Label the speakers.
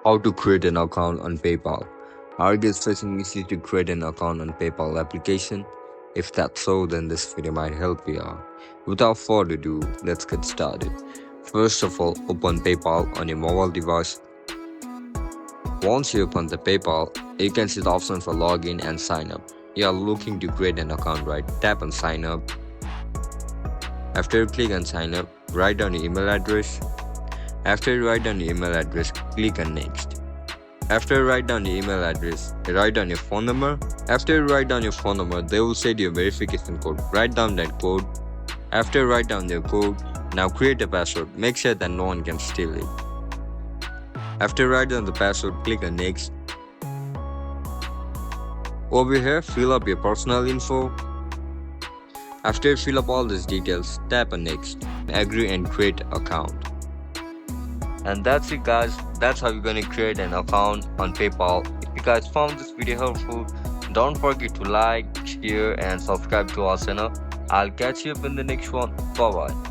Speaker 1: How to create an account on PayPal. Are you facing issues to create an account on PayPal application? If that's so, then this video might help you out. Without further ado, let's get started. First of all, open PayPal on your mobile device. Once you open the PayPal, you can see the option for login and sign up. You are looking to create an account, right? Tap on sign up. After you click on sign up, write down your email address. After you write down your email address, click on next. After you write down your email address, write down your phone number. After you write down your phone number, they will send you a verification code. Write down that code. After you write down your code, now create a password. Make sure that no one can steal it. After you write down the password, click on next. Over here, fill up your personal info. After you fill up all these details, tap on next, agree and create account. And that's it guys, that's how you're gonna create an account on PayPal. If you guys found this video helpful, don't forget to like, share and subscribe to our channel. I'll catch you up in the next one. Bye bye.